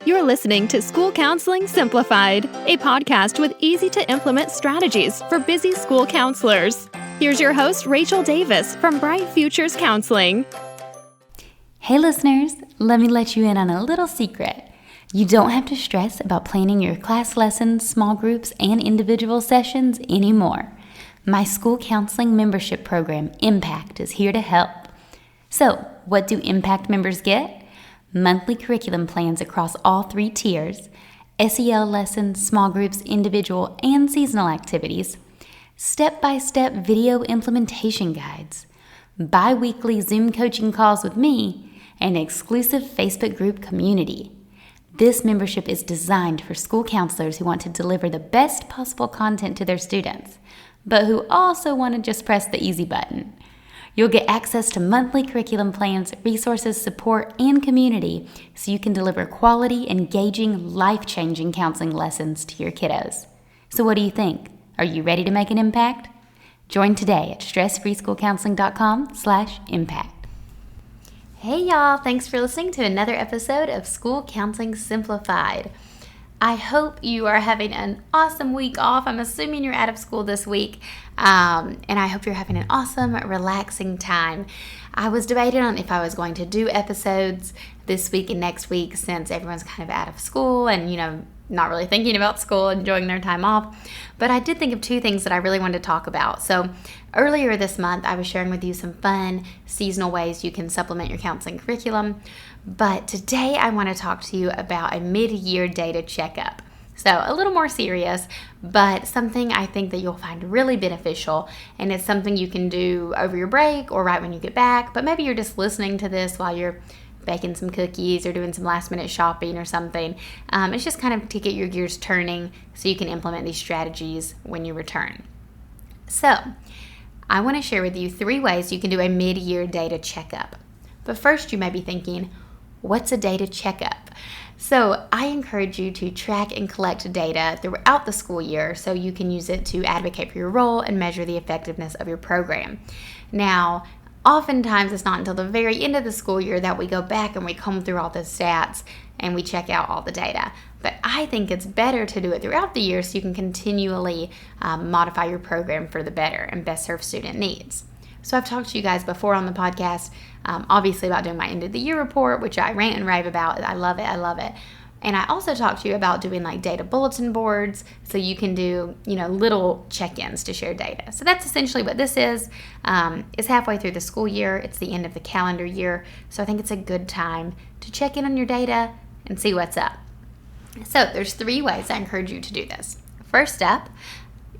You're listening to School Counseling Simplified, a podcast with easy-to-implement strategies for busy school counselors. Here's your host, Rachel Davis from Bright Futures Counseling. Hey listeners, let me let you in on a little secret. You don't have to stress about planning your class lessons, small groups, and individual sessions anymore. My school counseling membership program, Impact, is here to help. So, what do Impact members get? Monthly curriculum plans across all 3 tiers, SEL lessons, small groups, individual, and seasonal activities, step-by-step video implementation guides, bi-weekly Zoom coaching calls with me, and an exclusive Facebook group community. This membership is designed for school counselors who want to deliver the best possible content to their students, but who also want to just press the easy button. You'll get access to monthly curriculum plans, resources, support, and community so you can deliver quality, engaging, life-changing counseling lessons to your kiddos. So what do you think? Are you ready to make an impact? Join today at stressfreeschoolcounseling.com/impact. Hey y'all, thanks for listening to another episode of School Counseling Simplified. I hope you are having an awesome week off. I'm assuming you're out of school this week, and I hope you're having an awesome, relaxing time. I was debating on if I was going to do episodes this week and next week since everyone's kind of out of school and, not really thinking about school, enjoying their time off. But I did think of 2 things that I really wanted to talk about. So earlier this month, I was sharing with you some fun seasonal ways you can supplement your counseling curriculum. But today I want to talk to you about a mid-year data checkup. So a little more serious, but something I think that you'll find really beneficial, and it's something you can do over your break or right when you get back, but maybe you're just listening to this while you're baking some cookies or doing some last minute shopping or something. It's just kind of to get your gears turning so you can implement these strategies when you return. So I want to share with you 3 ways you can do a mid-year data checkup. But first you may be thinking, what's a data checkup? So I encourage you to track and collect data throughout the school year so you can use it to advocate for your role and measure the effectiveness of your program. Now, oftentimes it's not until the very end of the school year that we go back and we comb through all the stats and we check out all the data. But I think it's better to do it throughout the year so you can continually modify your program for the better and best serve student needs. So I've talked to you guys before on the podcast, obviously about doing my end of the year report, which I rant and rave about. I love it. And I also talked to you about doing like data bulletin boards so you can do, little check-ins to share data. So that's essentially what this is. It's halfway through the school year. It's the end of the calendar year. So I think it's a good time to check in on your data and see what's up. So there's 3 ways I encourage you to do this. First up,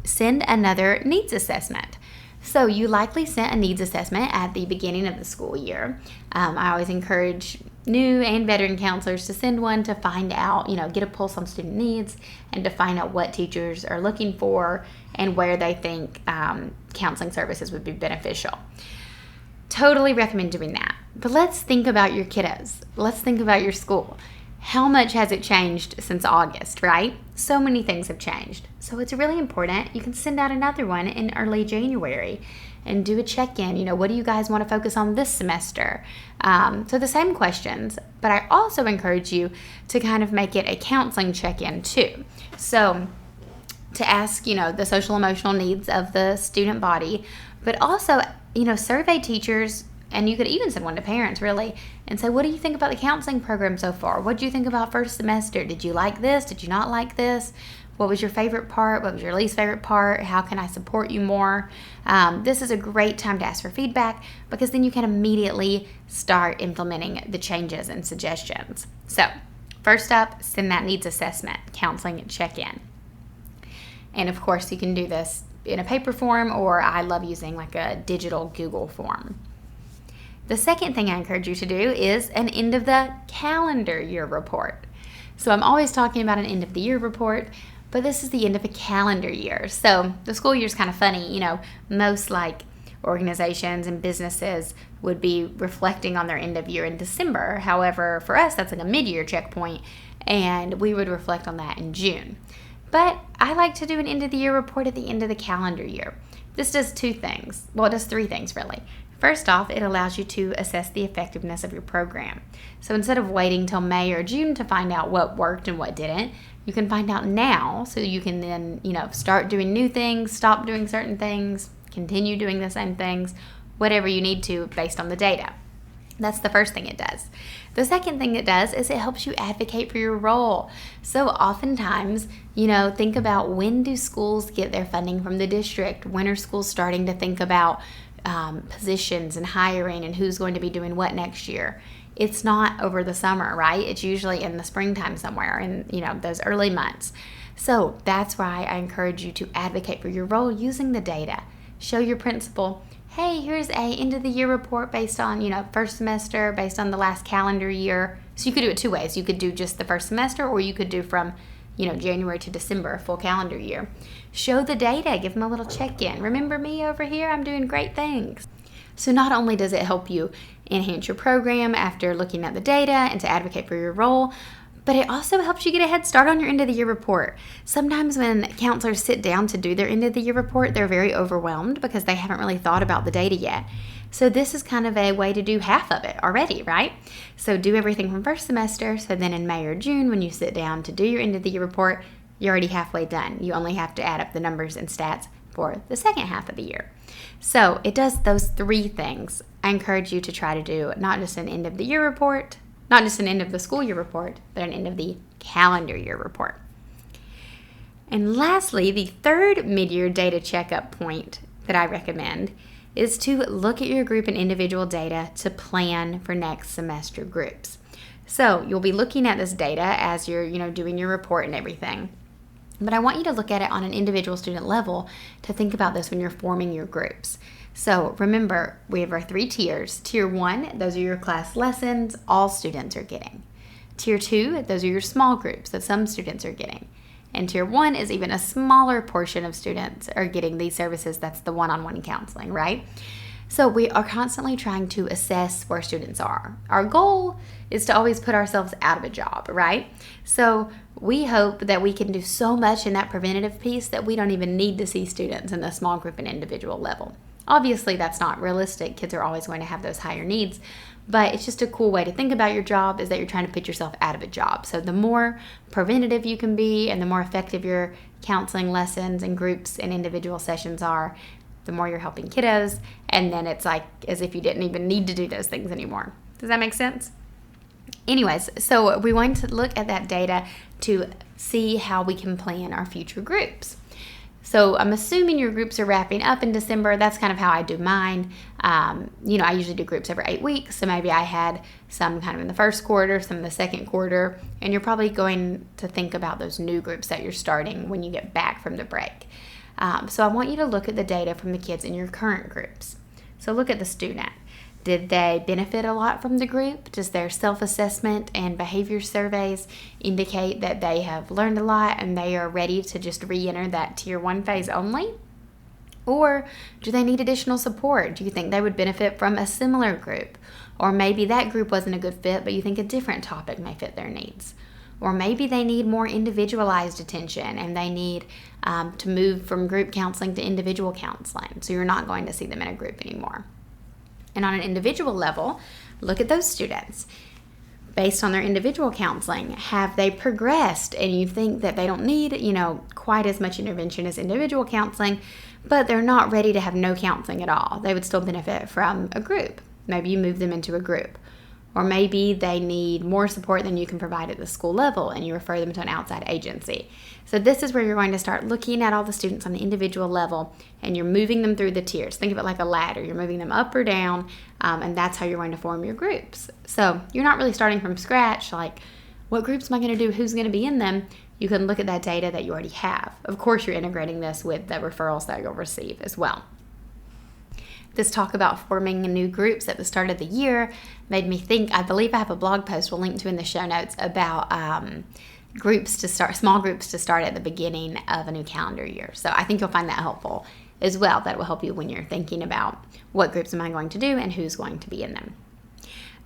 send another needs assessment. So you likely sent a needs assessment at the beginning of the school year. I always encourage new and veteran counselors to send one to find out, get a pulse on student needs and to find out what teachers are looking for and where they think counseling services would be beneficial. Totally recommend doing that. But let's think about your kiddos. Let's think about your school. How much has it changed since August, right? So many things have changed. So it's really important. You can send out another one in early January and do a check-in. What do you guys want to focus on this semester? So the same questions, but I also encourage you to kind of make it a counseling check-in too. So to ask, the social emotional needs of the student body, but also, survey teachers. And you could even send one to parents, really, and say, what do you think about the counseling program so far? What did you think about first semester? Did you like this? Did you not like this? What was your favorite part? What was your least favorite part? How can I support you more? This is a great time to ask for feedback because then you can immediately start implementing the changes and suggestions. So first up, send that needs assessment, counseling check-in. And of course, you can do this in a paper form, or I love using like a digital Google form. The second thing I encourage you to do is an end of the calendar year report. So I'm always talking about an end of the year report, but this is the end of a calendar year. So the school year is kind of funny. Most organizations and businesses would be reflecting on their end of year in December. However, for us, that's like a mid-year checkpoint, and we would reflect on that in June. But I like to do an end of the year report at the end of the calendar year. This does 2 things. Well, it does 3 things, really. First off, it allows you to assess the effectiveness of your program. So instead of waiting till May or June to find out what worked and what didn't, you can find out now, so you can then, start doing new things, stop doing certain things, continue doing the same things, whatever you need to based on the data. That's the first thing it does. The second thing it does is it helps you advocate for your role. So oftentimes, think about, when do schools get their funding from the district? When are schools starting to think about positions and hiring and who's going to be doing what next year? It's not over the summer, right? It's usually in the springtime somewhere in, those early months. So that's why I encourage you to advocate for your role using the data. Show your principal, hey, here's a end of the year report based on, first semester, based on the last calendar year. So you could do it two ways. You could do just the first semester, or you could do from, January to December, a full calendar year. Show the data, give them a little check-in. Remember me over here? I'm doing great things. So not only does it help you enhance your program after looking at the data and to advocate for your role, but it also helps you get a head start on your end of the year report. Sometimes when counselors sit down to do their end of the year report, they're very overwhelmed because they haven't really thought about the data yet. So this is kind of a way to do half of it already, right? So do everything from first semester, so then in May or June when you sit down to do your end of the year report, you're already halfway done. You only have to add up the numbers and stats for the second half of the year. So it does those three things. I encourage you to try to do not just an end of the year report, not just an end of the school year report, but an end of the calendar year report. And lastly, the third mid-year data checkup point that I recommend is to look at your group and individual data to plan for next semester groups. So you'll be looking at this data as you're, doing your report and everything. But I want you to look at it on an individual student level to think about this when you're forming your groups. So remember, we have our 3 tiers. Tier 1, those are your class lessons all students are getting. Tier 2, those are your small groups that some students are getting. And Tier 1 is even a smaller portion of students are getting these services. That's the one-on-one counseling, right? So we are constantly trying to assess where students are. Our goal is to always put ourselves out of a job, right? So we hope that we can do so much in that preventative piece that we don't even need to see students in the small group and individual level. Obviously, that's not realistic. Kids are always going to have those higher needs, but it's just a cool way to think about your job is that you're trying to put yourself out of a job. So the more preventative you can be and the more effective your counseling lessons and groups and individual sessions are, the more you're helping kiddos, and then it's like as if you didn't even need to do those things anymore. Does that make sense? Anyways, so we want to look at that data to see how we can plan our future groups. So I'm assuming your groups are wrapping up in December. That's kind of how I do mine. I usually do groups every 8 weeks. So maybe I had some kind of in the first quarter, some in the second quarter. And you're probably going to think about those new groups that you're starting when you get back from the break. So I want you to look at the data from the kids in your current groups. So look at the student. Did they benefit a lot from the group? Does their self-assessment and behavior surveys indicate that they have learned a lot and they are ready to just re-enter that Tier 1 phase only? Or do they need additional support? Do you think they would benefit from a similar group? Or maybe that group wasn't a good fit, but you think a different topic may fit their needs. Or maybe they need more individualized attention and they need to move from group counseling to individual counseling. So you're not going to see them in a group anymore. And on an individual level, look at those students. Based on their individual counseling, have they progressed? And you think that they don't need, quite as much intervention as individual counseling, but they're not ready to have no counseling at all. They would still benefit from a group. Maybe you move them into a group. Or maybe they need more support than you can provide at the school level and you refer them to an outside agency. So this is where you're going to start looking at all the students on the individual level and you're moving them through the tiers. Think of it like a ladder. You're moving them up or down, and that's how you're going to form your groups. So you're not really starting from scratch, like what groups am I going to do, who's going to be in them? You can look at that data that you already have. Of course, you're integrating this with the referrals that you'll receive as well. This talk about forming new groups at the start of the year made me think, I believe I have a blog post we'll link to in the show notes about small groups to start at the beginning of a new calendar year. So I think you'll find that helpful as well. That will help you when you're thinking about what groups am I going to do and who's going to be in them.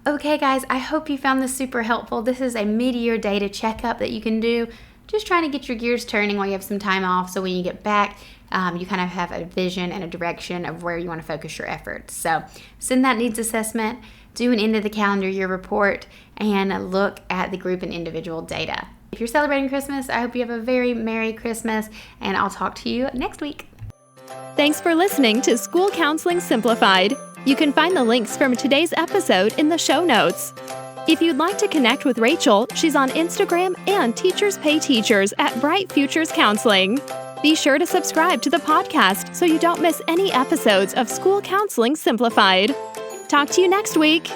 Okay, guys, I hope you found this super helpful. This is a mid-year data checkup that you can do. Just trying to get your gears turning while you have some time off so when you get back you kind of have a vision and a direction of where you want to focus your efforts. So send that needs assessment, do an end of the calendar year report, and look at the group and individual data. If you're celebrating Christmas, I hope you have a very Merry Christmas, and I'll talk to you next week. Thanks for listening to School Counseling Simplified. You can find the links from today's episode in the show notes. If you'd like to connect with Rachel, she's on Instagram and Teachers Pay Teachers at Bright Futures Counseling. Be sure to subscribe to the podcast so you don't miss any episodes of School Counseling Simplified. Talk to you next week.